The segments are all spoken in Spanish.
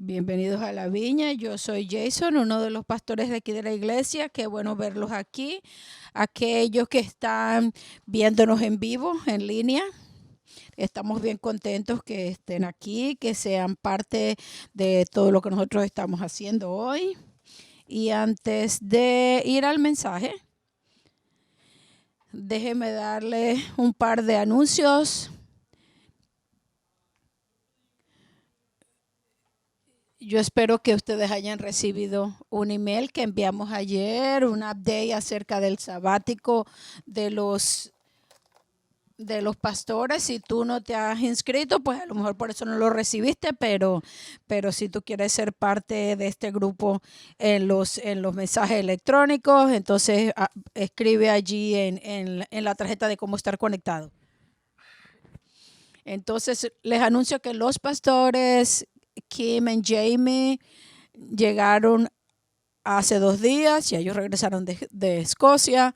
Bienvenidos a la viña. Yo soy Jason, uno de los pastores de aquí de la iglesia. Qué bueno verlos aquí. Aquellos que están viéndonos en vivo, en línea. Estamos bien contentos que estén aquí, que sean parte de todo lo que nosotros estamos haciendo hoy. Y antes de ir al mensaje, déjeme darle un par de anuncios. Yo espero que ustedes hayan recibido un email que enviamos ayer, un update acerca del sabático de los pastores. Si tú no te has inscrito, pues a lo mejor por eso no lo recibiste, pero si tú quieres ser parte de este grupo en los mensajes electrónicos, entonces escribe allí en la tarjeta de cómo estar conectado. Entonces les anuncio que los pastores Kim y Jamie llegaron hace 2 días y ellos regresaron de Escocia.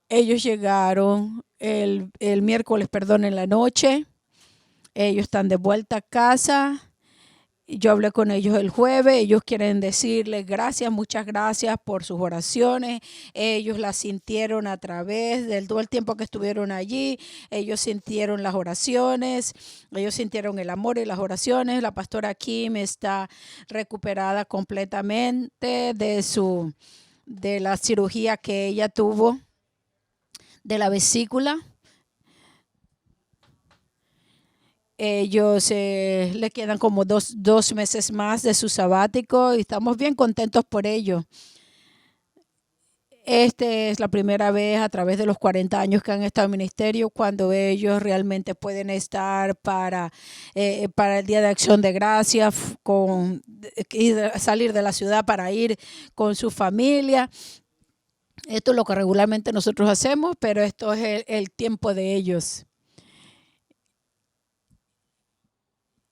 Ellos llegaron el miércoles, en la noche. Ellos están de vuelta a casa. Yo hablé con ellos el jueves. Ellos quieren decirles gracias, muchas gracias por sus oraciones. Ellos las sintieron a través del todo el tiempo que estuvieron allí. Ellos sintieron las oraciones. Ellos sintieron el amor y las oraciones. La pastora Kim está recuperada completamente de la cirugía que ella tuvo de la vesícula. Ellos le quedan como dos meses más de su sabático y estamos bien contentos por ello. Esta es la primera vez a través de los 40 años que han estado en ministerio cuando ellos realmente pueden estar para el Día de Acción de Gracias, salir de la ciudad para ir con su familia. Esto es lo que regularmente nosotros hacemos, pero esto es el tiempo de ellos.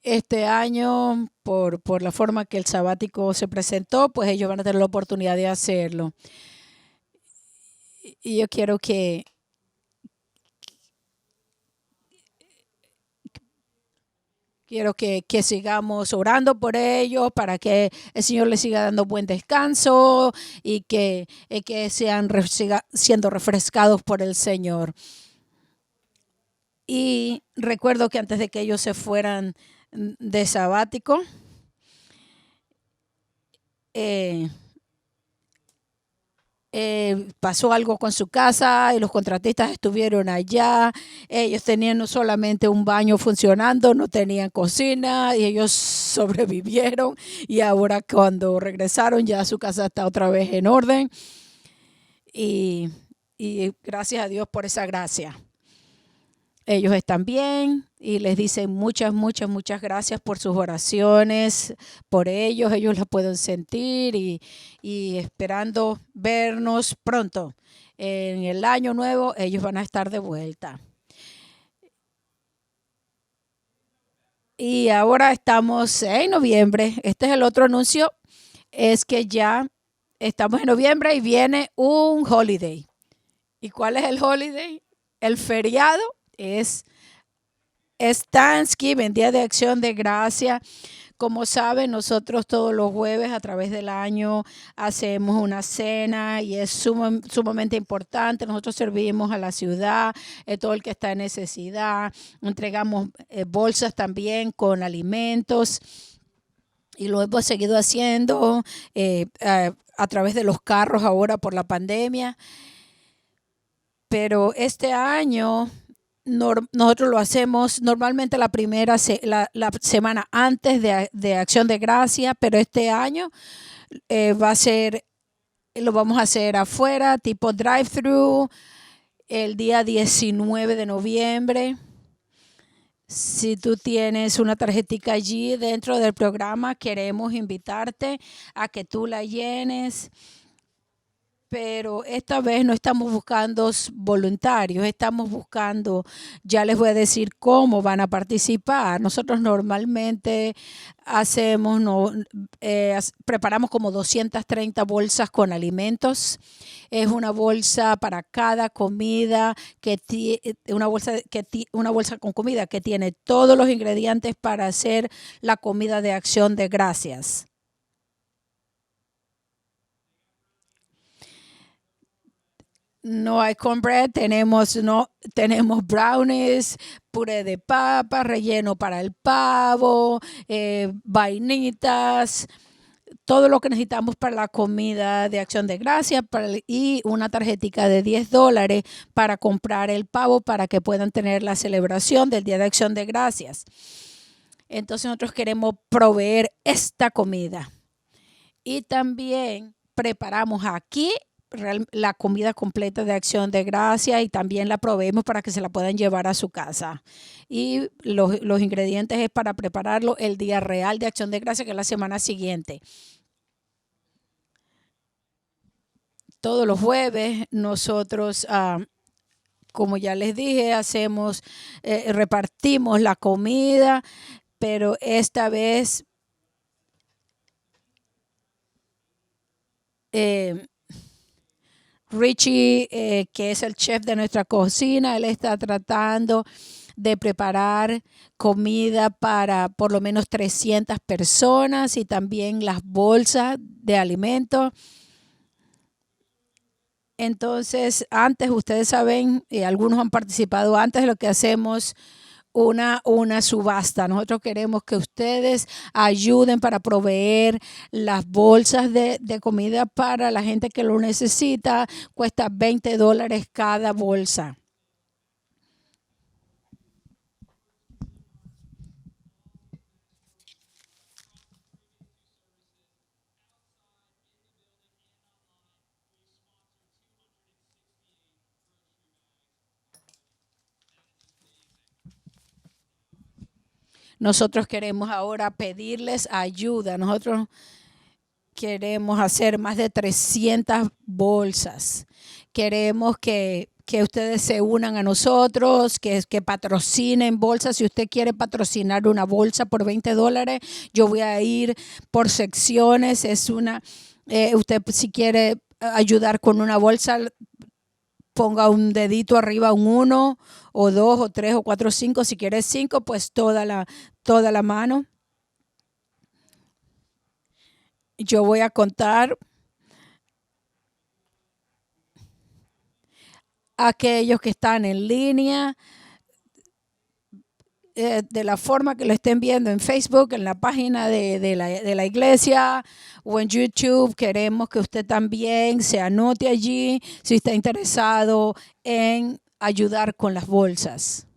Este año, por la forma que el sabático se presentó, pues ellos van a tener la oportunidad de hacerlo. Y yo quiero que sigamos orando por ellos para que el Señor les siga dando buen descanso y que sigan siendo refrescados por el Señor. Y recuerdo que antes de que ellos se fueran de sabático, pasó algo con su casa y los contratistas estuvieron allá. Ellos tenían no solamente un baño funcionando, no tenían cocina y ellos sobrevivieron. Y ahora cuando regresaron ya su casa está otra vez en orden. Y gracias a Dios por esa gracia. Ellos están bien y les dicen muchas gracias por sus oraciones, por ellos las pueden sentir y esperando vernos pronto. En el año nuevo ellos van a estar de vuelta. Y ahora estamos en noviembre. Este es el otro anuncio, es que ya estamos en noviembre y viene un holiday. ¿Y cuál es el holiday? El feriado es Thanksgiving, Día de Acción de Gracia. Como saben, nosotros todos los jueves a través del año hacemos una cena y es sumamente importante. Nosotros servimos a la ciudad, todo el que está en necesidad. Entregamos bolsas también con alimentos y lo hemos seguido haciendo a través de los carros ahora por la pandemia. Pero este año nosotros lo hacemos normalmente la semana antes de Acción de Gracia, pero este año lo vamos a hacer afuera, tipo drive-thru, el día 19 de noviembre. Si tú tienes una tarjetita allí dentro del programa, queremos invitarte a que tú la llenes pero esta vez no estamos buscando voluntarios, estamos buscando, ya les voy a decir cómo van a participar. Nosotros normalmente hacemos, preparamos como 230 bolsas con alimentos. Es una bolsa para cada comida, una bolsa con comida que tiene todos los ingredientes para hacer la comida de acción de gracias. No hay cornbread, tenemos brownies, puré de papa, relleno para el pavo, vainitas, todo lo que necesitamos para la comida de acción de gracias y una tarjetita de $10 para comprar el pavo para que puedan tener la celebración del Día de Acción de Gracias. Entonces nosotros queremos proveer esta comida y también preparamos aquí la comida completa de acción de gracias y también la proveemos para que se la puedan llevar a su casa. Y los ingredientes es para prepararlo el día real de acción de gracias, que es la semana siguiente. Todos los jueves nosotros, como ya les dije, repartimos la comida, pero esta vez Richie, que es el chef de nuestra cocina, él está tratando de preparar comida para por lo menos 300 personas y también las bolsas de alimentos. Entonces, antes, ustedes saben, y algunos han participado antes, lo que hacemos una subasta. Nosotros queremos que ustedes ayuden para proveer las bolsas de comida para la gente que lo necesita. Cuesta $20 cada bolsa. Nosotros queremos ahora pedirles ayuda. Nosotros queremos hacer más de 300 bolsas. Queremos que ustedes se unan a nosotros, que patrocinen bolsas. Si usted quiere patrocinar una bolsa por $20, yo voy a ir por secciones. Usted si quiere ayudar con una bolsa, ponga un dedito arriba, un 1 o 2 o 3 o 4 o 5. Si quiere 5, pues toda la mano. Yo voy a contar a aquellos que están en línea de la forma que lo estén viendo en Facebook, en la página de la iglesia o en YouTube. Queremos que usted también se anote allí si está interesado en ayudar con las bolsas.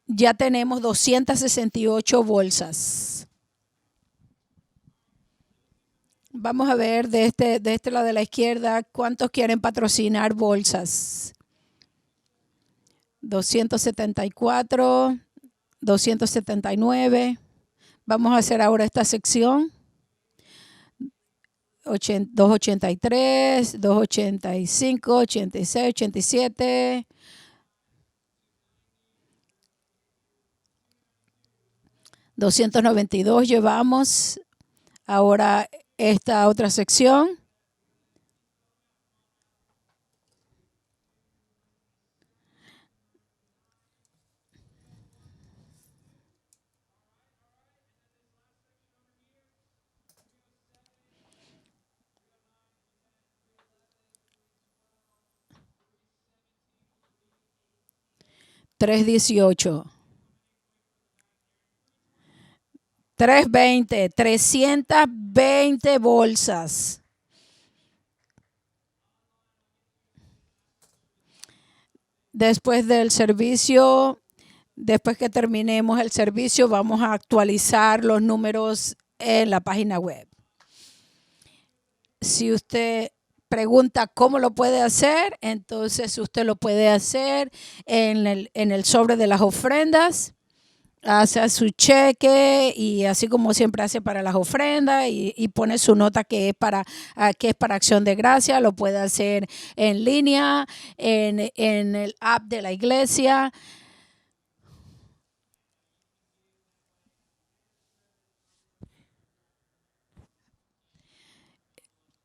Ya tenemos 268 bolsas. Vamos a ver de este lado de la izquierda cuántos quieren patrocinar bolsas. 274, 279. Vamos a hacer ahora esta sección. 283, 285, 86, 87. 292 llevamos. Ahora esta otra sección. $318. 320, 320 bolsas. Después del servicio, después que terminemos el servicio, vamos a actualizar los números en la página web. Si usted pregunta cómo lo puede hacer, entonces usted lo puede hacer en el sobre de las ofrendas. hace su cheque y así como siempre hace para las ofrendas y pone su nota que es para acción de gracia. Lo puede hacer en línea, en el app de la iglesia.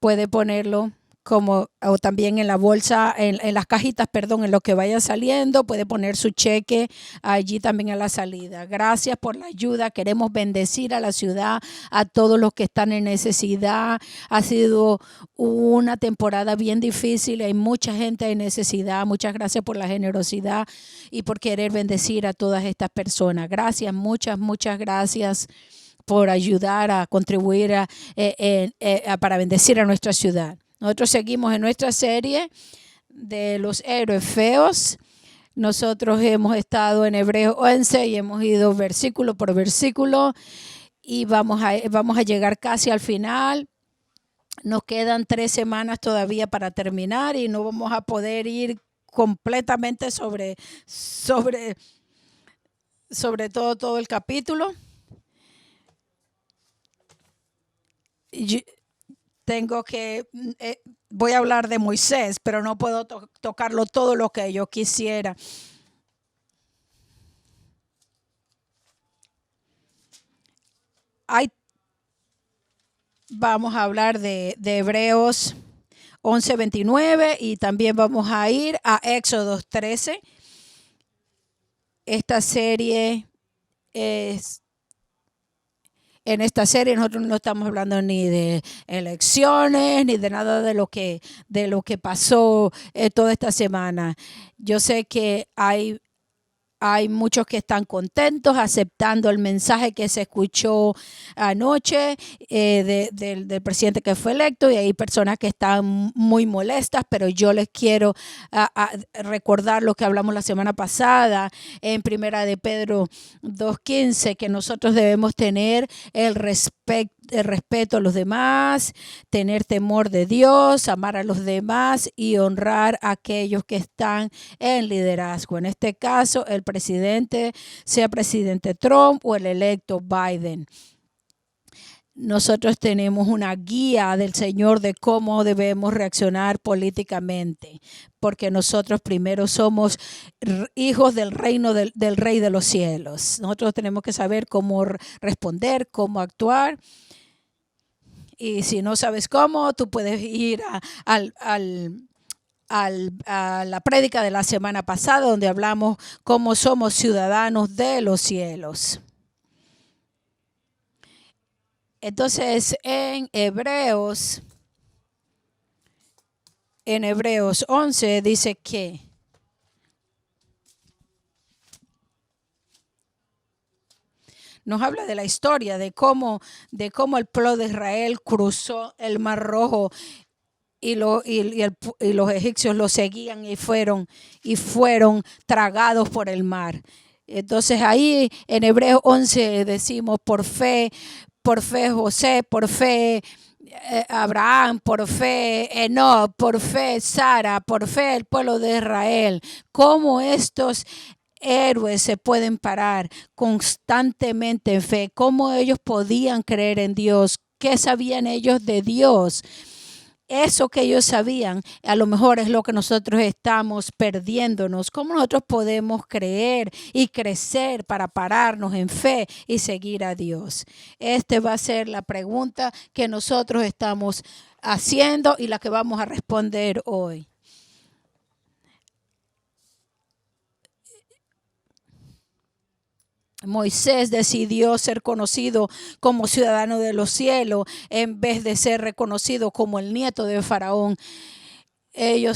Puede ponerlo como o también en la bolsa, en las cajitas, perdón, en lo que vaya saliendo, puede poner su cheque allí también a la salida. Gracias por la ayuda. Queremos bendecir a la ciudad, a todos los que están en necesidad. Ha sido una temporada bien difícil, hay mucha gente en necesidad. Muchas gracias por la generosidad y por querer bendecir a todas estas personas. Gracias, muchas gracias por ayudar a contribuir para bendecir a nuestra ciudad. Nosotros seguimos en nuestra serie de los héroes feos. Nosotros hemos estado en Hebreos 11 y hemos ido versículo por versículo y vamos a llegar casi al final. Nos quedan 3 semanas todavía para terminar y no vamos a poder ir completamente sobre todo el capítulo. Yo voy a hablar de Moisés, pero no puedo tocarlo todo lo que yo quisiera. Vamos a hablar de Hebreos 11:29 y también vamos a ir a Éxodo 13. En esta serie nosotros no estamos hablando ni de elecciones ni de nada de lo que pasó toda esta semana. Yo sé que hay muchos que están contentos aceptando el mensaje que se escuchó anoche del presidente que fue electo y hay personas que están muy molestas, pero yo les quiero recordar lo que hablamos la semana pasada en Primera de Pedro 2:15, que nosotros debemos tener el respeto a los demás, tener temor de Dios, amar a los demás y honrar a aquellos que están en liderazgo. En este caso, el presidente, sea presidente Trump o el electo Biden. Nosotros tenemos una guía del Señor de cómo debemos reaccionar políticamente, porque nosotros primero somos hijos del reino del Rey de los cielos. Nosotros tenemos que saber cómo responder, cómo actuar. Y si no sabes cómo, tú puedes ir a la prédica de la semana pasada, donde hablamos cómo somos ciudadanos de los cielos. Entonces, en Hebreos 11 dice que nos habla de la historia de cómo el pueblo de Israel cruzó el Mar Rojo y los egipcios lo seguían y fueron tragados por el mar. Entonces ahí en Hebreos 11 decimos por fe José, por fe Abraham, por fe Enoc, por fe Sara, por fe el pueblo de Israel. Cómo estos héroes se pueden parar constantemente en fe, cómo ellos podían creer en Dios, qué sabían ellos de Dios. Eso que ellos sabían, a lo mejor es lo que nosotros estamos perdiéndonos. ¿Cómo nosotros podemos creer y crecer para pararnos en fe y seguir a Dios? Esta va a ser la pregunta que nosotros estamos haciendo y la que vamos a responder hoy. Moisés decidió ser conocido como ciudadano de los cielos en vez de ser reconocido como el nieto de Faraón. Él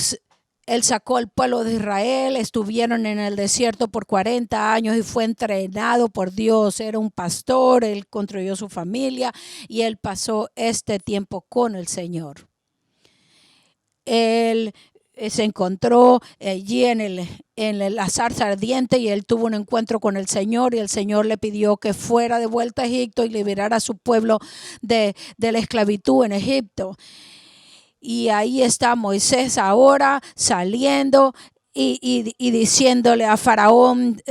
sacó al pueblo de Israel, estuvieron en el desierto por 40 años y fue entrenado por Dios. Era un pastor, él construyó su familia y él pasó este tiempo con el Señor. Él se encontró allí en la zarza ardiente y él tuvo un encuentro con el Señor y el Señor le pidió que fuera de vuelta a Egipto y liberara a su pueblo de la esclavitud en Egipto. Y ahí está Moisés ahora saliendo y diciéndole a Faraón,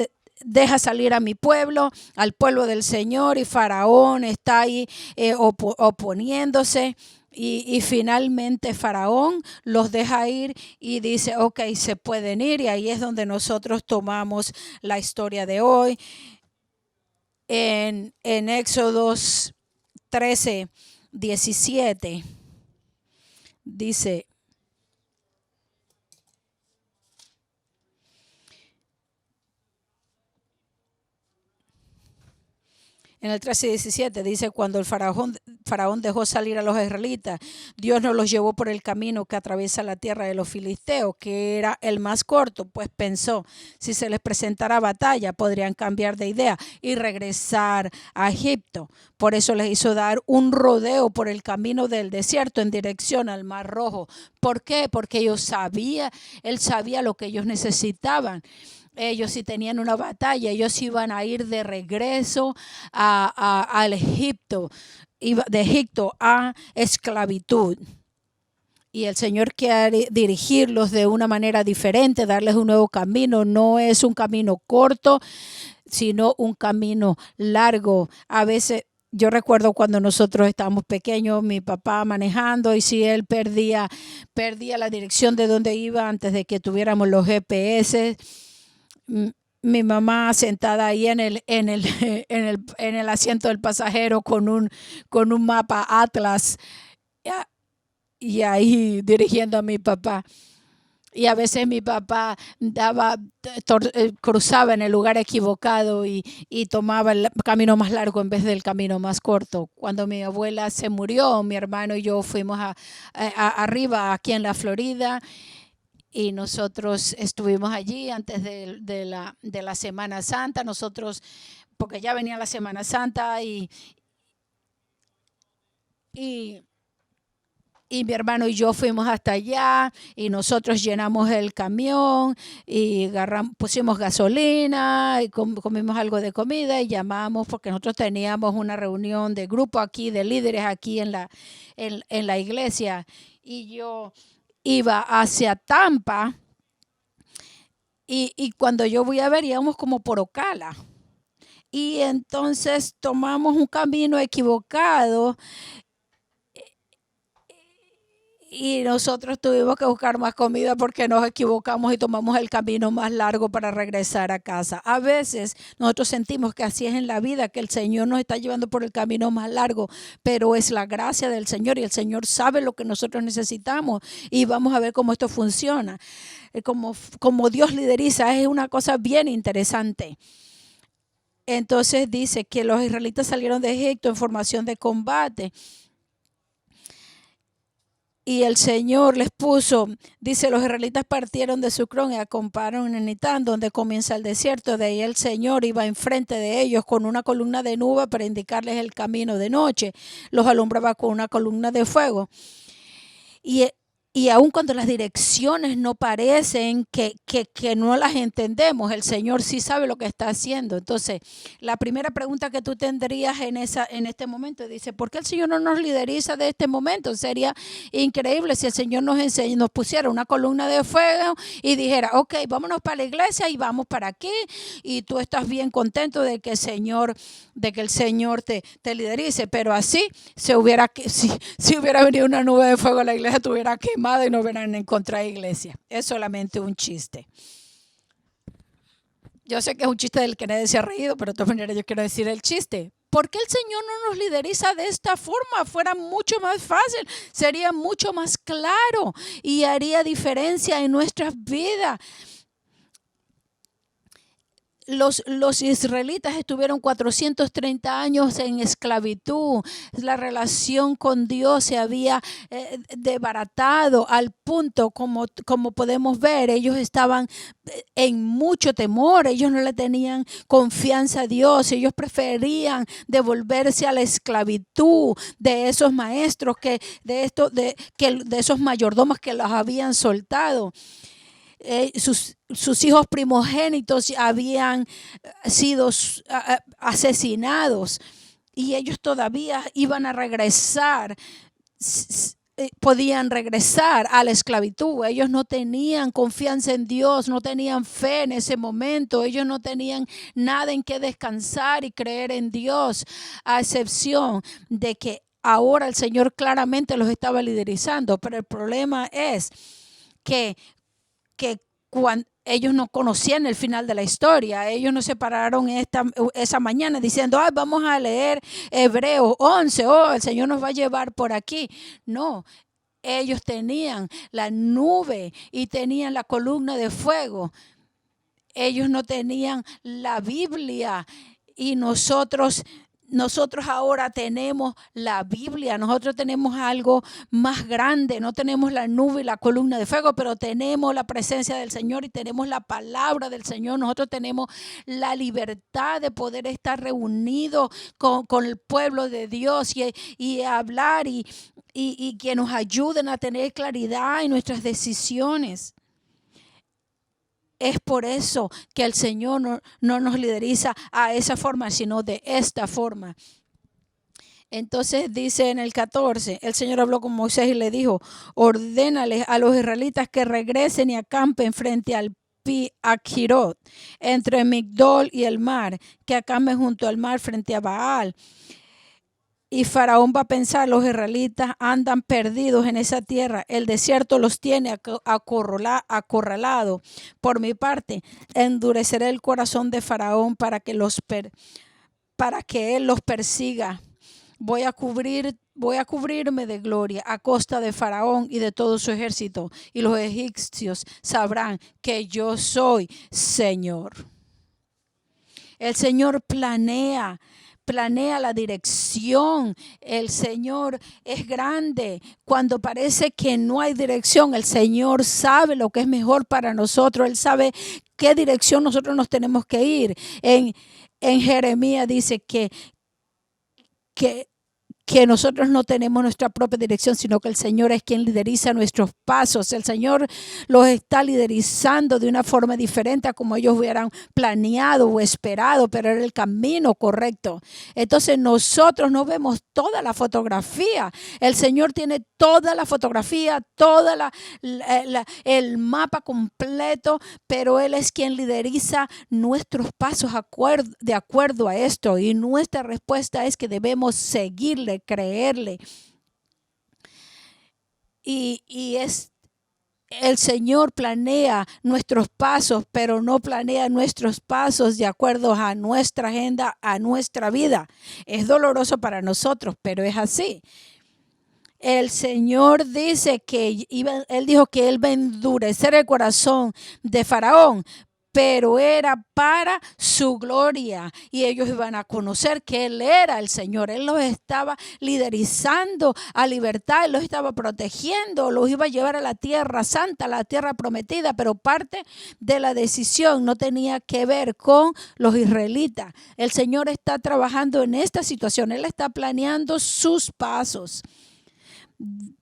deja salir a mi pueblo, al pueblo del Señor, y Faraón está ahí oponiéndose. Y finalmente Faraón los deja ir y dice, ok, se pueden ir. Y ahí es donde nosotros tomamos la historia de hoy. En Éxodos 13:17 dice, en el 13:17 dice, cuando el faraón dejó salir a los israelitas, Dios no los llevó por el camino que atraviesa la tierra de los filisteos, que era el más corto, pues pensó, si se les presentara batalla, podrían cambiar de idea y regresar a Egipto. Por eso les hizo dar un rodeo por el camino del desierto en dirección al Mar Rojo. ¿Por qué? Porque él sabía lo que ellos necesitaban. Ellos si tenían una batalla, ellos iban a ir de regreso al Egipto, de Egipto a esclavitud. Y el Señor quiere dirigirlos de una manera diferente, darles un nuevo camino. No es un camino corto, sino un camino largo. A veces yo recuerdo cuando nosotros estábamos pequeños, mi papá manejando, y si él perdía la dirección de donde iba antes de que tuviéramos los GPS, mi mamá sentada ahí en el asiento del pasajero con un mapa Atlas, y ahí dirigiendo a mi papá. Y a veces mi papá cruzaba en el lugar equivocado y tomaba el camino más largo en vez del camino más corto. Cuando mi abuela se murió, mi hermano y yo fuimos arriba, aquí en la Florida, y nosotros estuvimos allí antes de la Semana Santa. Nosotros, porque ya venía la Semana Santa, y mi hermano y yo fuimos hasta allá, y nosotros llenamos el camión y pusimos gasolina y comimos algo de comida y llamamos, porque nosotros teníamos una reunión de grupo aquí, de líderes aquí en la iglesia, y yo iba hacia Tampa, y cuando yo voy a ver, íbamos como por Ocala. Y entonces tomamos un camino equivocado, y nosotros tuvimos que buscar más comida porque nos equivocamos y tomamos el camino más largo para regresar a casa. A veces nosotros sentimos que así es en la vida, que el Señor nos está llevando por el camino más largo, pero es la gracia del Señor, y el Señor sabe lo que nosotros necesitamos, y vamos a ver cómo esto funciona. Como Dios lideriza, es una cosa bien interesante. Entonces dice que los israelitas salieron de Egipto en formación de combate. Y el Señor les puso, dice, los israelitas partieron de Sucrón y acamparon en Etán, donde comienza el desierto. De ahí el Señor iba enfrente de ellos con una columna de nube para indicarles el camino de noche. Los alumbraba con una columna de fuego. Y aun cuando las direcciones no parecen que no las entendemos, el Señor sí sabe lo que está haciendo. Entonces, la primera pregunta que tú tendrías en este momento, dice, ¿por qué el Señor no nos lideriza de este momento? Sería increíble si el Señor nos pusiera una columna de fuego y dijera, ok, vámonos para la iglesia y vamos para aquí, y tú estás bien contento de que el Señor te liderice. Pero así, si hubiera venido una nube de fuego, la iglesia estuviera quemada y no hubieran encontrado iglesia. Es solamente un chiste. Yo sé que es un chiste del que nadie se ha reído, pero de todas maneras yo quiero decir el chiste. ¿Por qué el Señor no nos lideriza de esta forma? Fuera mucho más fácil, sería mucho más claro y haría diferencia en nuestras vidas. Los israelitas estuvieron 430 años en esclavitud. La relación con Dios se había desbaratado al punto, como podemos ver, ellos estaban en mucho temor. Ellos no le tenían confianza a Dios. Ellos preferían devolverse a la esclavitud de esos maestros, de esos mayordomos que los habían soltado. Sus hijos primogénitos habían sido asesinados, y ellos todavía iban a regresar podían regresar a la esclavitud. Ellos no tenían confianza en Dios, no tenían fe en ese momento. Ellos no tenían nada en que descansar y creer en Dios, a excepción de que ahora el Señor claramente los estaba liderizando. Pero el problema es que cuando ellos no conocían el final de la historia, ellos no se pararon esa mañana diciendo, ay, vamos a leer Hebreos 11, oh, el Señor nos va a llevar por aquí. No, ellos tenían la nube y tenían la columna de fuego. Ellos no tenían la Biblia y nosotros ahora tenemos la Biblia, nosotros tenemos algo más grande, no tenemos la nube y la columna de fuego, pero tenemos la presencia del Señor y tenemos la palabra del Señor. Nosotros tenemos la libertad de poder estar reunidos con el pueblo de Dios y hablar y que nos ayuden a tener claridad en nuestras decisiones. Es por eso que el Señor no nos lideriza a esa forma, sino de esta forma. Entonces dice en el 14, el Señor habló con Moisés y le dijo, ordénales a los israelitas que regresen y acampen frente al Pi-Hahirot, entre Migdol y el mar, que acampen junto al mar frente a Baal. Y Faraón va a pensar, los israelitas andan perdidos en esa tierra, el desierto los tiene acorralados. Por mi parte, endureceré el corazón de Faraón para que él los persiga. Voy a cubrirme de gloria a costa de Faraón y de todo su ejército, y los egipcios sabrán que yo soy Señor. El Señor planea la dirección. El Señor es grande. Cuando parece que no hay dirección, el Señor sabe lo que es mejor para nosotros. Él sabe qué dirección nosotros nos tenemos que ir. En Jeremías dice que nosotros no tenemos nuestra propia dirección, sino que el Señor es quien lideriza nuestros pasos. El Señor los está liderizando de una forma diferente a como ellos hubieran planeado o esperado, pero era el camino correcto. Entonces nosotros no vemos toda la fotografía. El Señor tiene toda la fotografía, el mapa completo, pero Él es quien lideriza nuestros pasos de acuerdo a esto. Y nuestra respuesta es que debemos seguirle, creerle. El Señor planea nuestros pasos, pero no planea nuestros pasos de acuerdo a nuestra agenda, a nuestra vida. Es doloroso para nosotros, pero es así. El Señor dice Él dijo que Él va a endurecer el corazón de Faraón, pero era para su gloria y ellos iban a conocer que Él era el Señor. Él los estaba liderizando a libertad, Él los estaba protegiendo, los iba a llevar a la tierra santa, a la tierra prometida, pero parte de la decisión no tenía que ver con los israelitas. El Señor está trabajando en esta situación, Él está planeando sus pasos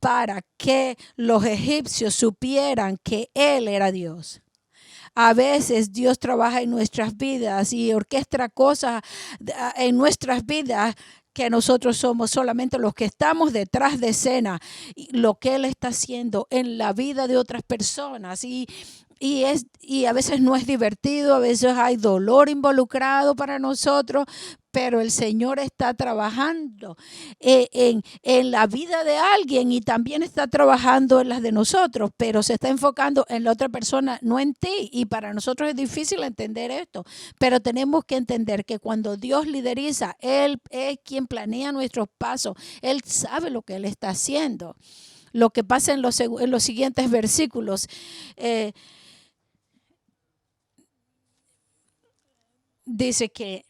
para que los egipcios supieran que Él era Dios. A veces Dios trabaja en nuestras vidas y orquesta cosas en nuestras vidas que nosotros somos solamente los que estamos detrás de escena, lo que Él está haciendo en la vida de otras personas. Y a veces no es divertido, a veces hay dolor involucrado para nosotros, pero el Señor está trabajando en la vida de alguien y también está trabajando en las de nosotros, pero se está enfocando en la otra persona, no en ti. Y para nosotros es difícil entender esto, pero tenemos que entender que cuando Dios lideriza, Él es quien planea nuestros pasos. Él sabe lo que Él está haciendo. Lo que pasa en los siguientes versículos. Dice que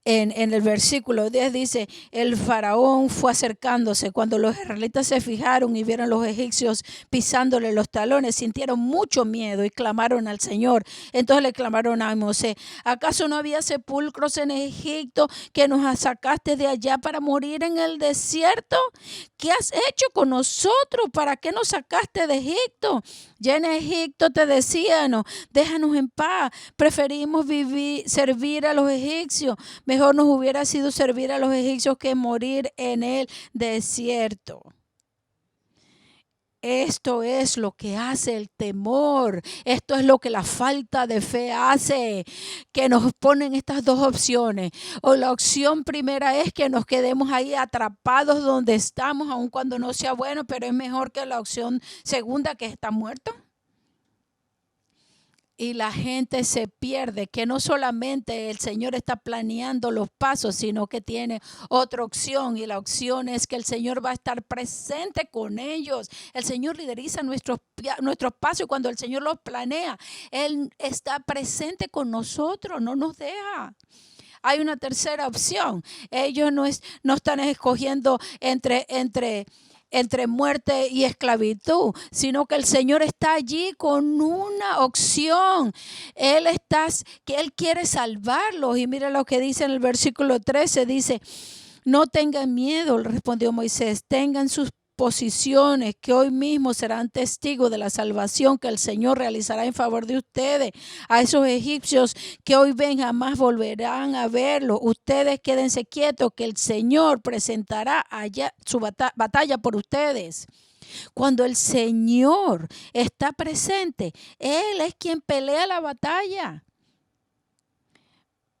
en el versículo 10 dice, el faraón fue acercándose. Cuando los israelitas se fijaron y vieron los egipcios pisándole los talones, sintieron mucho miedo y clamaron al Señor. Entonces le clamaron a Moisés, ¿acaso no había sepulcros en Egipto que nos sacaste de allá para morir en el desierto? ¿Qué has hecho con nosotros? ¿Para qué nos sacaste de Egipto? Ya en Egipto te decían, déjanos en paz, preferimos servir a los egipcios. Mejor nos hubiera sido servir a los egipcios que morir en el desierto. Esto es lo que hace el temor. Esto es lo que la falta de fe hace, que nos ponen estas dos opciones. O la opción primera es que nos quedemos ahí atrapados donde estamos, aun cuando no sea bueno, pero es mejor que la opción segunda, que está muerto. Y la gente se pierde, que no solamente el Señor está planeando los pasos, sino que tiene otra opción, y la opción es que el Señor va a estar presente con ellos. El Señor lideriza nuestros pasos, y cuando el Señor los planea, Él está presente con nosotros, no nos deja. Hay una tercera opción. Ellos no están escogiendo entre muerte y esclavitud, sino que el Señor está allí con una opción. Que Él quiere salvarlos. Y mira lo que dice en el versículo 13, dice: no tengan miedo, le respondió Moisés, tengan sus posiciones, que hoy mismo serán testigos de la salvación que el Señor realizará en favor de ustedes. A esos egipcios que hoy ven jamás volverán a verlo. Ustedes quédense quietos, que el Señor presentará allá su batalla por ustedes. Cuando el Señor está presente, Él es quien pelea la batalla.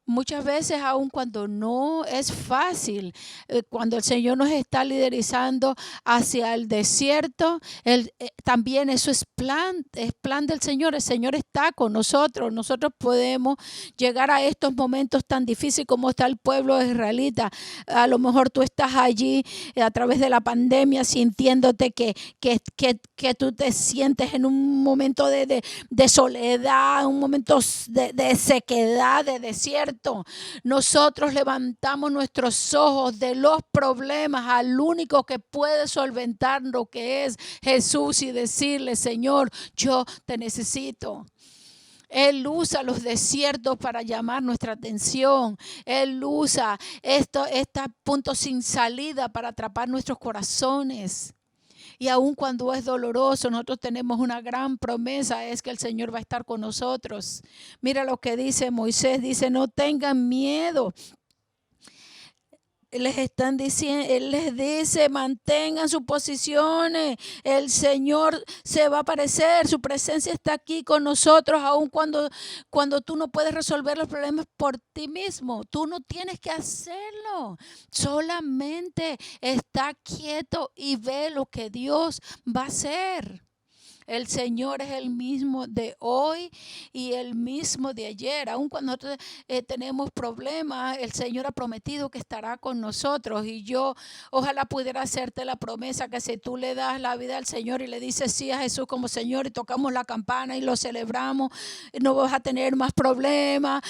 Muchas veces, aun cuando no es fácil, cuando el Señor nos está liderizando hacia el desierto, también eso es plan del Señor. El Señor está con nosotros. Nosotros podemos llegar a estos momentos tan difíciles como está el pueblo israelita. A lo mejor tú estás allí a través de la pandemia sintiéndote que tú te sientes en un momento de soledad, un momento de sequedad, de desierto. Nosotros levantamos nuestros ojos de los problemas al único que puede solventar lo que es Jesús, y decirle: Señor, yo te necesito. Él usa los desiertos para llamar nuestra atención. Él usa estos puntos sin salida para atrapar nuestros corazones. Y aun cuando es doloroso, nosotros tenemos una gran promesa, es que el Señor va a estar con nosotros. Mira lo que dice Moisés, dice: no tengan miedo. Él les dice: mantengan sus posiciones. El Señor se va a aparecer, su presencia está aquí con nosotros, aun cuando tú no puedes resolver los problemas por ti mismo. Tú no tienes que hacerlo. Solamente está quieto y ve lo que Dios va a hacer. El Señor es el mismo de hoy y el mismo de ayer. Aun cuando nosotros tenemos problemas, el Señor ha prometido que estará con nosotros. Y yo ojalá pudiera hacerte la promesa que si tú le das la vida al Señor y le dices sí a Jesús como Señor, y tocamos la campana y lo celebramos, no vas a tener más problemas.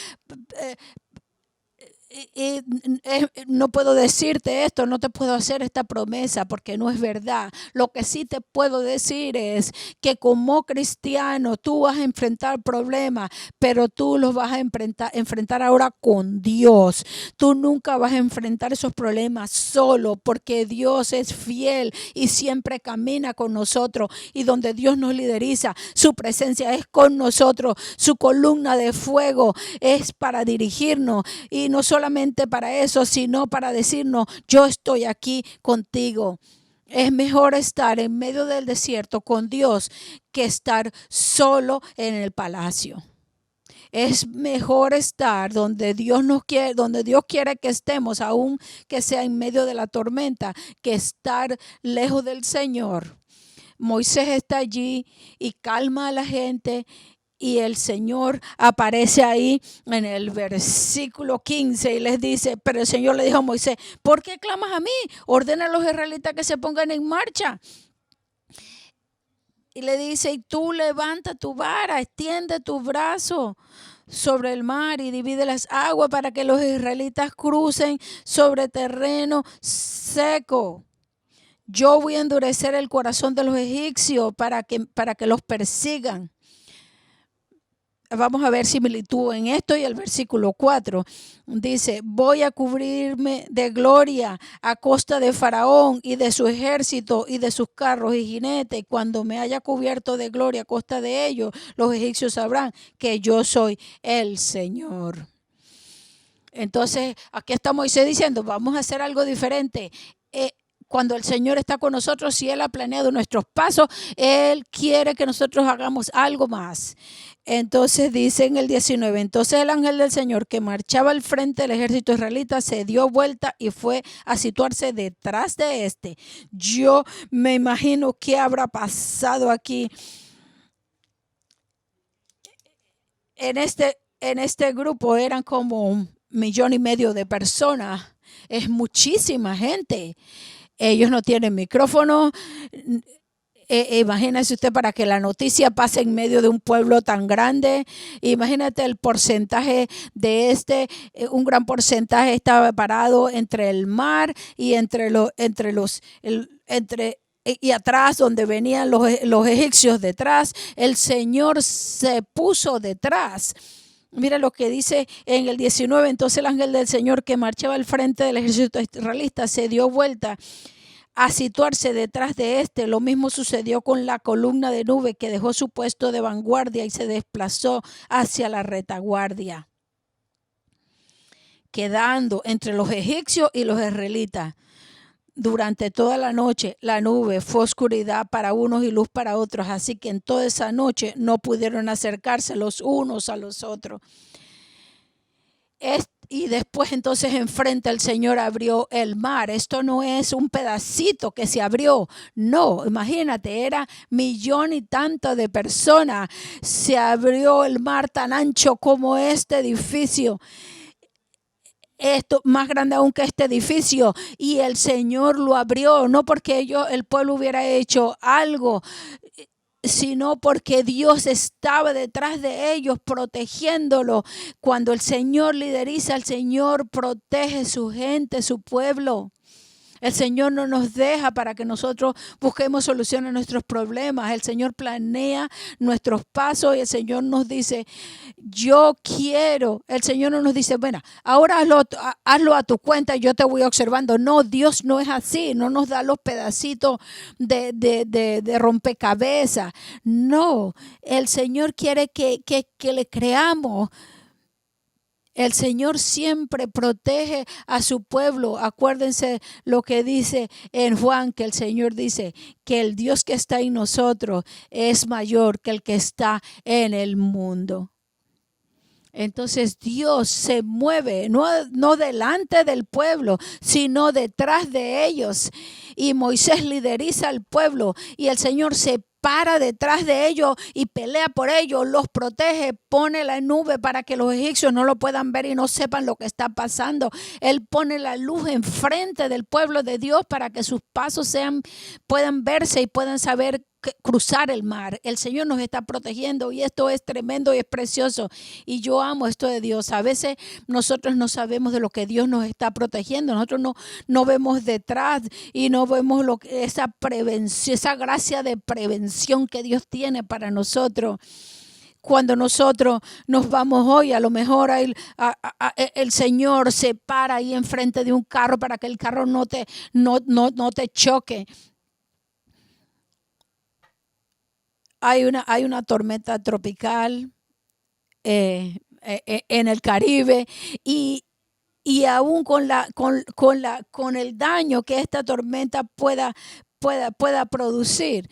No puedo decirte esto, no te puedo hacer esta promesa porque no es verdad. Lo que sí te puedo decir es que como cristiano tú vas a enfrentar problemas, pero tú los vas a enfrentar ahora con Dios. Tú nunca vas a enfrentar esos problemas solo, porque Dios es fiel y siempre camina con nosotros, y donde Dios nos lideriza, su presencia es con nosotros, su columna de fuego es para dirigirnos, y no solamente para eso, sino para decirnos: yo estoy aquí contigo. Es mejor estar en medio del desierto con Dios que estar solo en el palacio. Es mejor estar donde Dios quiere que estemos, aun que sea en medio de la tormenta, que estar lejos del Señor. Moisés está allí y calma a la gente. Y el Señor aparece ahí en el versículo 15 y les dice: pero el Señor le dijo a Moisés: ¿por qué clamas a mí? Ordena a los israelitas que se pongan en marcha. Y le dice: y tú levanta tu vara, extiende tu brazo sobre el mar y divide las aguas para que los israelitas crucen sobre terreno seco. Yo voy a endurecer el corazón de los egipcios para que los persigan. Vamos a ver similitud en esto. Y el versículo 4 dice: voy a cubrirme de gloria a costa de Faraón y de su ejército y de sus carros y jinetes. Cuando me haya cubierto de gloria a costa de ellos, los egipcios sabrán que yo soy el Señor. Entonces aquí está Moisés diciendo: vamos a hacer algo diferente. cuando el Señor está con nosotros, si Él ha planeado nuestros pasos, Él quiere que nosotros hagamos algo más. Entonces dice en el 19, entonces el ángel del Señor que marchaba al frente del ejército israelita se dio vuelta y fue a situarse detrás de este. Yo me imagino qué habrá pasado aquí en este grupo. Eran como 1,5 millones de personas. Es muchísima gente. Ellos no tienen micrófono. Imagínese usted, para que la noticia pase en medio de un pueblo tan grande. Imagínate el porcentaje de un gran porcentaje estaba parado entre el mar y y atrás, donde venían los egipcios detrás. El Señor se puso detrás. Mira lo que dice en el 19. Entonces el ángel del Señor que marchaba al frente del ejército israelita se dio vuelta a situarse detrás de este. Lo mismo sucedió con la columna de nube, que dejó su puesto de vanguardia y se desplazó hacia la retaguardia, quedando entre los egipcios y los israelitas. Durante toda la noche la nube fue oscuridad para unos y luz para otros, así que en toda esa noche no pudieron acercarse los unos a los otros. Y después entonces enfrente el Señor abrió el mar. Esto no es un pedacito que se abrió. No, imagínate, era 1,000,000 y tanto de personas. Se abrió el mar tan ancho como este edificio. Esto más grande aún que este edificio, y el Señor lo abrió, no porque el pueblo hubiera hecho algo, sino porque Dios estaba detrás de ellos protegiéndolo. Cuando el Señor lideriza, el Señor protege su gente, su pueblo. El Señor no nos deja para que nosotros busquemos soluciones a nuestros problemas. El Señor planea nuestros pasos y el Señor nos dice, yo quiero. El Señor no nos dice, bueno, ahora hazlo a tu cuenta y yo te voy observando. No, Dios no es así. No nos da los pedacitos de rompecabezas. No, el Señor quiere que le creamos. El Señor siempre protege a su pueblo. Acuérdense lo que dice en Juan, que el Señor dice que el Dios que está en nosotros es mayor que el que está en el mundo. Entonces Dios se mueve, no delante del pueblo, sino detrás de ellos. Y Moisés lideriza al pueblo y el Señor se para detrás de ellos y pelea por ellos, los protege, pone la nube para que los egipcios no lo puedan ver y no sepan lo que está pasando. Él pone la luz enfrente del pueblo de Dios para que sus pasos puedan verse y puedan saber cruzar el mar. El Señor nos está protegiendo y esto es tremendo y es precioso. Y yo amo esto de Dios. A veces nosotros no sabemos de lo que Dios nos está protegiendo. Nosotros no vemos detrás y no vemos esa prevención, esa gracia de prevención que Dios tiene para nosotros. Cuando nosotros nos vamos hoy, a lo mejor el Señor se para ahí enfrente de un carro para que el carro no te choque. Hay una tormenta tropical en el Caribe y aún con el daño que esta tormenta pueda producir,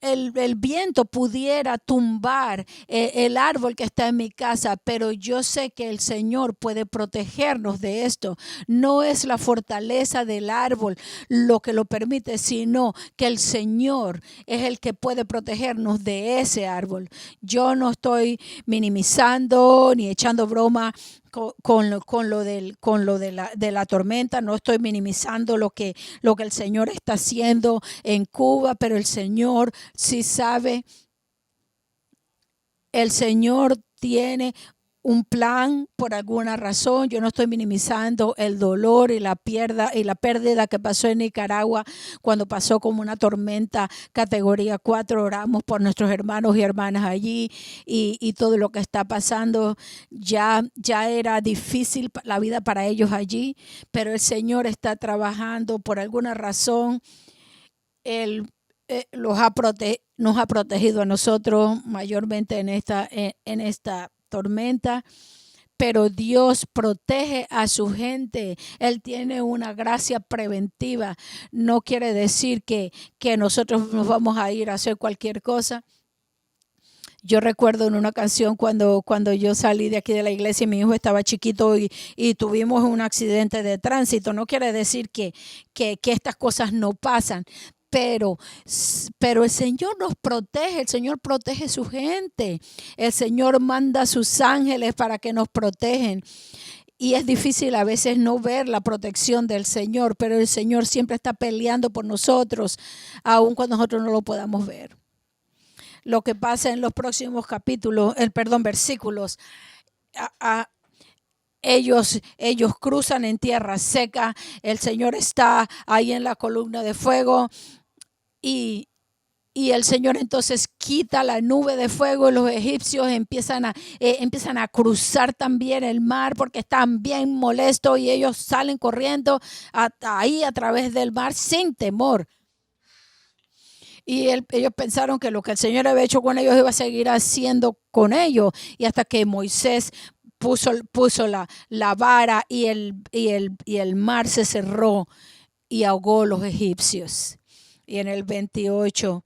el viento pudiera tumbar el árbol que está en mi casa, pero yo sé que el Señor puede protegernos de esto. No es la fortaleza del árbol lo que lo permite, sino que el Señor es el que puede protegernos de ese árbol. Yo no estoy minimizando ni echando broma con lo de la tormenta. No estoy minimizando lo que el Señor está haciendo en Cuba, pero el Señor sí sabe. El Señor tiene un plan por alguna razón. Yo no estoy minimizando el dolor y la pérdida que pasó en Nicaragua cuando pasó como una tormenta categoría 4. Oramos por nuestros hermanos y hermanas allí y todo lo que está pasando. Ya era difícil la vida para ellos allí, pero el Señor está trabajando por alguna razón. Él nos ha protegido a nosotros mayormente en esta tormenta, pero Dios protege a su gente. Él tiene una gracia preventiva. No quiere decir que nosotros nos vamos a ir a hacer cualquier cosa. Yo recuerdo en una canción cuando yo salí de aquí de la iglesia y mi hijo estaba chiquito y tuvimos un accidente de tránsito. No quiere decir que estas cosas no pasan, pero el Señor nos protege, el Señor protege a su gente. El Señor manda a sus ángeles para que nos protegen. Y es difícil a veces no ver la protección del Señor, pero el Señor siempre está peleando por nosotros, aun cuando nosotros no lo podamos ver. Lo que pasa en los próximos versículos, ellos cruzan en tierra seca, el Señor está ahí en la columna de fuego y el Señor entonces quita la nube de fuego y los egipcios empiezan a cruzar también el mar porque están bien molestos y ellos salen corriendo ahí a través del mar sin temor. Y ellos pensaron que lo que el Señor había hecho con ellos iba a seguir haciendo con ellos. Y hasta que Moisés puso la vara y el mar se cerró y ahogó a los egipcios. Y en el 28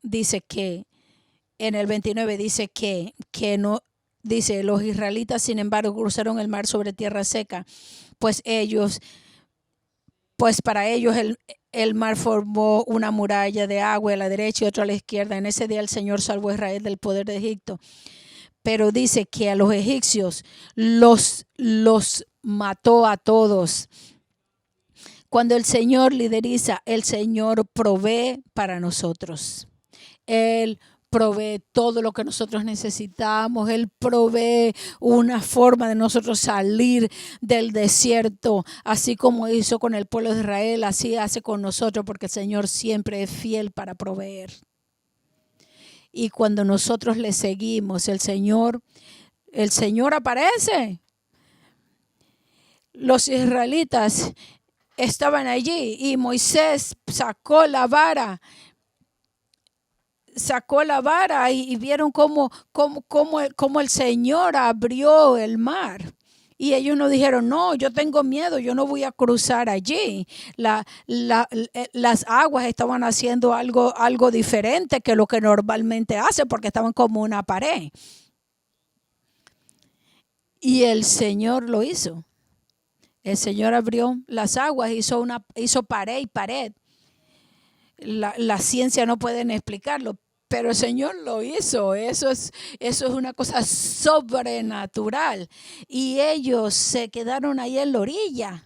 dice que, en el 29 dice que no, dice, los israelitas sin embargo cruzaron el mar sobre tierra seca, pues para ellos el mar formó una muralla de agua a la derecha y otra a la izquierda. En ese día el Señor salvó a Israel del poder de Egipto. Pero dice que a los egipcios los mató a todos. Cuando el Señor lideriza, el Señor provee para nosotros. Él provee todo lo que nosotros necesitamos. Él provee una forma de nosotros salir del desierto, así como hizo con el pueblo de Israel, así hace con nosotros, porque el Señor siempre es fiel para proveer. Y cuando nosotros le seguimos, el Señor aparece. Los israelitas estaban allí y Moisés sacó la vara y vieron cómo el Señor abrió el mar. Y ellos no dijeron, no, yo tengo miedo, yo no voy a cruzar allí. Las aguas estaban haciendo algo diferente que lo que normalmente hace, porque estaban como una pared. Y el Señor lo hizo. El Señor abrió las aguas, hizo pared y pared. La ciencia no puede explicarlo, pero el Señor lo hizo. Eso es una cosa sobrenatural. Y ellos se quedaron ahí en la orilla.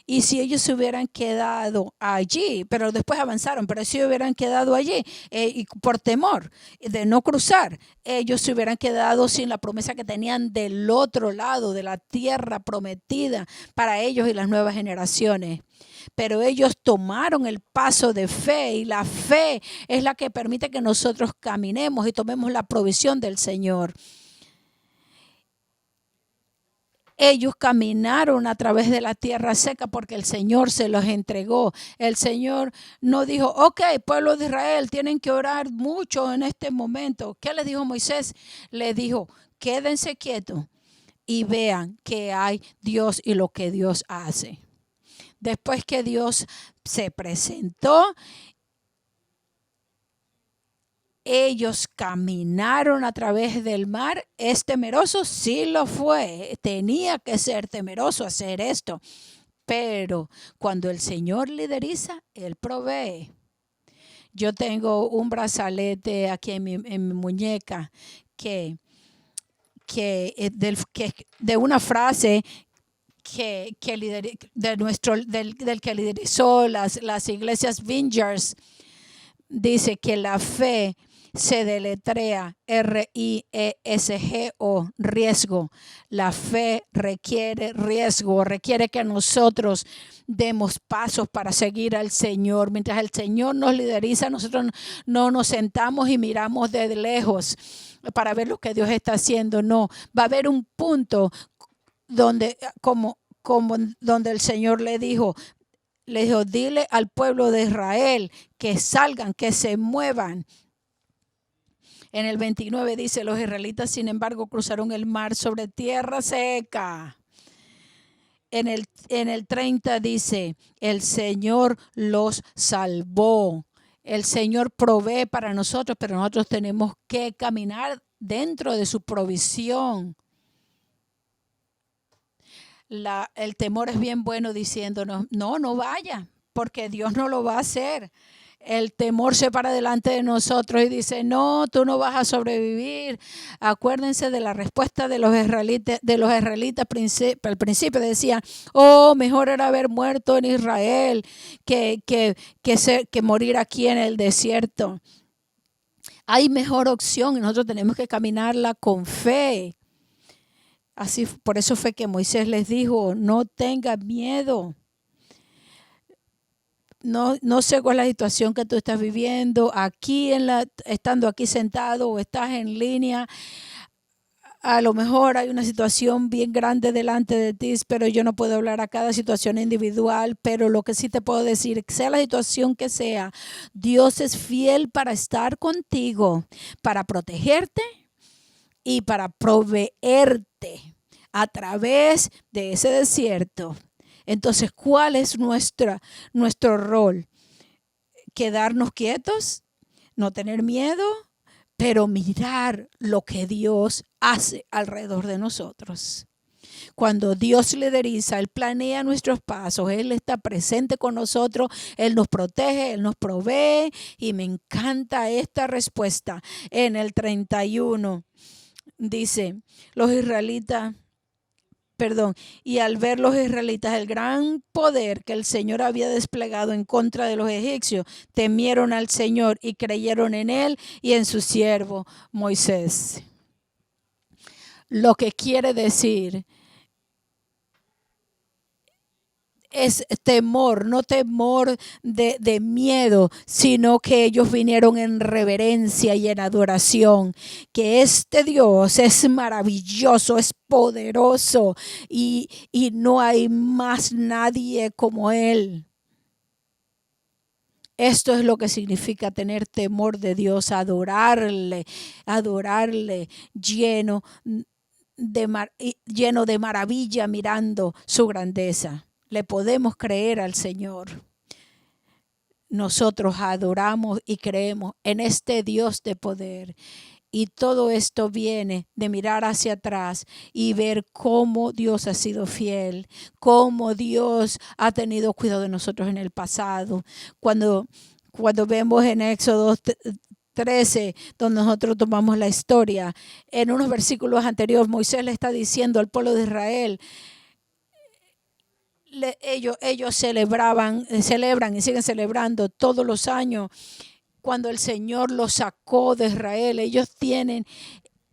Y si ellos se hubieran quedado allí, pero después avanzaron, pero si hubieran quedado allí y por temor de no cruzar, ellos se hubieran quedado sin la promesa que tenían del otro lado de la tierra prometida para ellos y las nuevas generaciones. Pero ellos tomaron el paso de fe y la fe es la que permite que nosotros caminemos y tomemos la provisión del Señor. Ellos caminaron a través de la tierra seca porque el Señor se los entregó. El Señor no dijo, ok, pueblo de Israel, tienen que orar mucho en este momento. ¿Qué les dijo Moisés? Les dijo, quédense quietos y vean que hay Dios y lo que Dios hace. Después que Dios se presentó, ellos caminaron a través del mar. ¿Es temeroso? Sí lo fue. Tenía que ser temeroso hacer esto. Pero cuando el Señor lideriza, Él provee. Yo tengo un brazalete aquí en mi muñeca que de una frase del que liderizó las iglesias Vineyards. Dice que la fe se deletrea RIESGO, riesgo. La fe requiere riesgo, requiere que nosotros demos pasos para seguir al Señor. Mientras el Señor nos lideriza, nosotros no nos sentamos y miramos de lejos para ver lo que Dios está haciendo. No, va a haber un punto donde, donde el Señor le dijo, dile al pueblo de Israel que salgan, que se muevan. En el 29 dice, los israelitas, sin embargo, cruzaron el mar sobre tierra seca. En el 30 dice, el Señor los salvó. El Señor provee para nosotros, pero nosotros tenemos que caminar dentro de su provisión. El temor es bien bueno diciéndonos, no vaya, porque Dios no lo va a hacer. El temor se para delante de nosotros y dice, no, tú no vas a sobrevivir. Acuérdense de la respuesta de los israelitas. Al principio decían, mejor era haber muerto en Israel que morir aquí en el desierto. Hay mejor opción y nosotros tenemos que caminarla con fe. Así, por eso fue que Moisés les dijo, no tengan miedo. No sé cuál es la situación que tú estás viviendo, estando aquí sentado o estás en línea. A lo mejor hay una situación bien grande delante de ti, pero yo no puedo hablar a cada situación individual. Pero lo que sí te puedo decir, sea la situación que sea, Dios es fiel para estar contigo, para protegerte y para proveerte a través de ese desierto. Entonces, ¿cuál es nuestro rol? Quedarnos quietos, no tener miedo, pero mirar lo que Dios hace alrededor de nosotros. Cuando Dios lideriza, Él planea nuestros pasos, Él está presente con nosotros, Él nos protege, Él nos provee, y me encanta esta respuesta. En el 31 dice, y al ver los israelitas el gran poder que el Señor había desplegado en contra de los egipcios, temieron al Señor y creyeron en Él y en su siervo Moisés. Lo que quiere decir es temor, no temor de miedo, sino que ellos vinieron en reverencia y en adoración, que este Dios es maravilloso, es poderoso y no hay más nadie como Él. Esto es lo que significa tener temor de Dios, adorarle lleno de maravilla, mirando su grandeza. Le podemos creer al Señor. Nosotros adoramos y creemos en este Dios de poder. Y todo esto viene de mirar hacia atrás y ver cómo Dios ha sido fiel, cómo Dios ha tenido cuidado de nosotros en el pasado. Cuando vemos en Éxodo 13, donde nosotros tomamos la historia, en unos versículos anteriores, Moisés le está diciendo al pueblo de Israel, ellos celebran y siguen celebrando todos los años cuando el Señor los sacó de Israel. Ellos tienen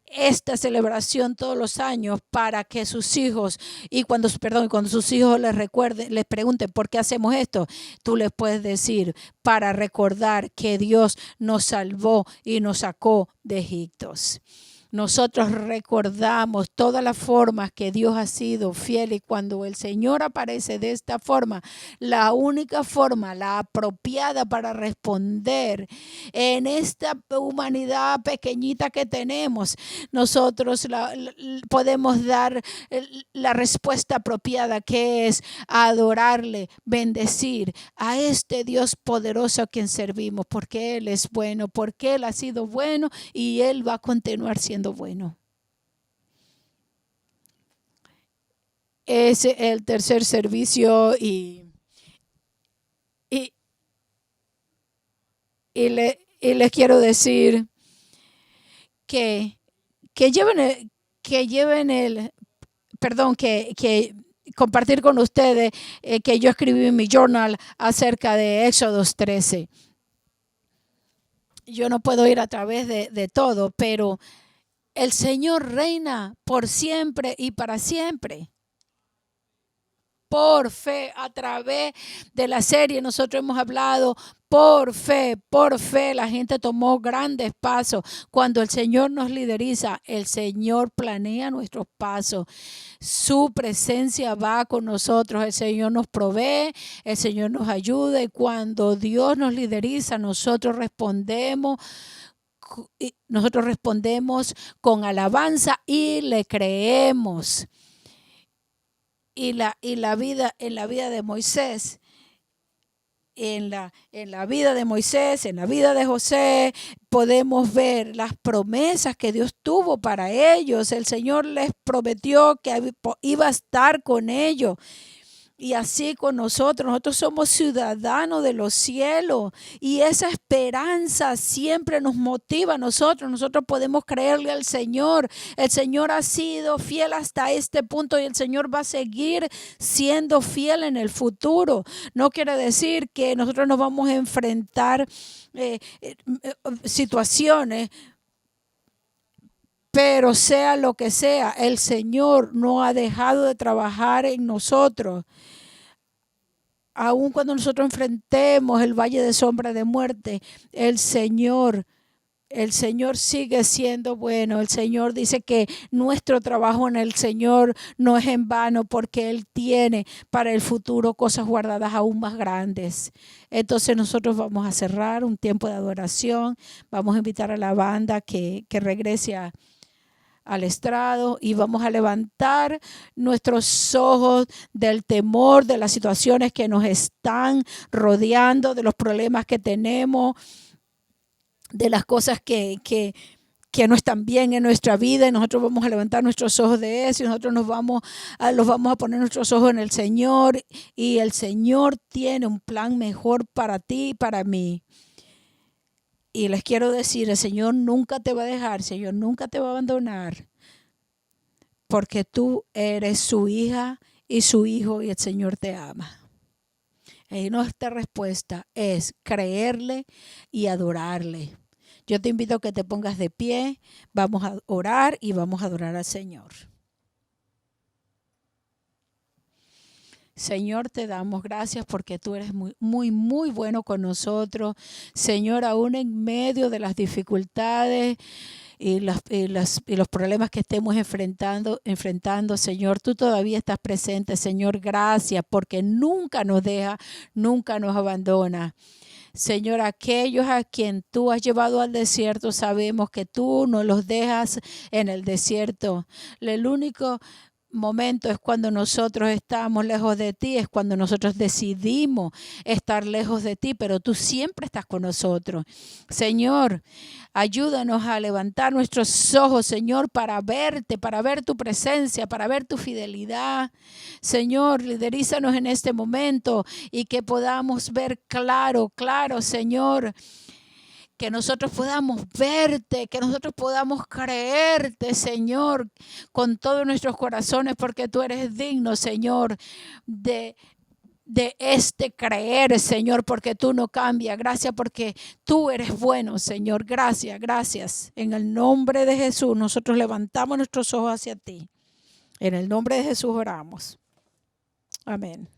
esta celebración todos los años para que sus hijos, cuando sus hijos les pregunten por qué hacemos esto, tú les puedes decir, para recordar que Dios nos salvó y nos sacó de Egipto. Nosotros recordamos todas las formas que Dios ha sido fiel, y cuando el Señor aparece de esta forma, la única forma, la apropiada para responder en esta humanidad pequeñita que tenemos, nosotros podemos dar la respuesta apropiada, que es adorarle, bendecir a este Dios poderoso a quien servimos, porque Él es bueno, porque Él ha sido bueno y Él va a continuar siendo bueno. Es el tercer servicio y les quiero decir que compartir con ustedes que yo escribí en mi journal acerca de Éxodo 13. Yo no puedo ir a través de todo, pero el Señor reina por siempre y para siempre. Por fe, a través de la serie nosotros hemos hablado por fe, la gente tomó grandes pasos. Cuando el Señor nos lideriza, el Señor planea nuestros pasos. Su presencia va con nosotros, el Señor nos provee, el Señor nos ayuda, y cuando Dios nos lideriza, nosotros respondemos y nosotros respondemos con alabanza y le creemos. Y la vida, en la vida de Moisés, en la vida de Moisés, en la vida de José, podemos ver las promesas que Dios tuvo para ellos. El Señor les prometió que iba a estar con ellos. Y así con nosotros somos ciudadanos de los cielos y esa esperanza siempre nos motiva a nosotros. Nosotros podemos creerle al Señor. El Señor ha sido fiel hasta este punto y el Señor va a seguir siendo fiel en el futuro. No quiere decir que nosotros nos vamos a enfrentar situaciones, pero sea lo que sea, el Señor no ha dejado de trabajar en nosotros. Aun cuando nosotros enfrentemos el valle de sombra de muerte, el Señor sigue siendo bueno. El Señor dice que nuestro trabajo en el Señor no es en vano porque Él tiene para el futuro cosas guardadas aún más grandes. Entonces nosotros vamos a cerrar un tiempo de adoración. Vamos a invitar a la banda que regrese al estrado y vamos a levantar nuestros ojos del temor, de las situaciones que nos están rodeando, de los problemas que tenemos, de las cosas que no están bien en nuestra vida, y nosotros vamos a levantar nuestros ojos de eso y nosotros los vamos a poner nuestros ojos en el Señor, y el Señor tiene un plan mejor para ti y para mí. Y les quiero decir, el Señor nunca te va a dejar, el Señor nunca te va a abandonar, porque tú eres su hija y su hijo y el Señor te ama. Y nuestra respuesta es creerle y adorarle. Yo te invito a que te pongas de pie, vamos a orar y vamos a adorar al Señor. Señor, te damos gracias porque tú eres muy, muy, muy bueno con nosotros. Señor, aún en medio de las dificultades y los problemas que estemos enfrentando, Señor, tú todavía estás presente. Señor, gracias porque nunca nos deja, nunca nos abandona. Señor, aquellos a quien tú has llevado al desierto, sabemos que tú no los dejas en el desierto. El único momento es cuando nosotros estamos lejos de ti, es cuando nosotros decidimos estar lejos de ti, pero tú siempre estás con nosotros. Señor, ayúdanos a levantar nuestros ojos, Señor, para verte, para ver tu presencia, para ver tu fidelidad. Señor, liderízanos en este momento y que podamos ver claro, Señor, que nosotros podamos verte, que nosotros podamos creerte, Señor, con todos nuestros corazones, porque tú eres digno, Señor, de este creer, Señor, porque tú no cambias. Gracias porque tú eres bueno, Señor. Gracias, gracias. En el nombre de Jesús, nosotros levantamos nuestros ojos hacia ti. En el nombre de Jesús oramos. Amén.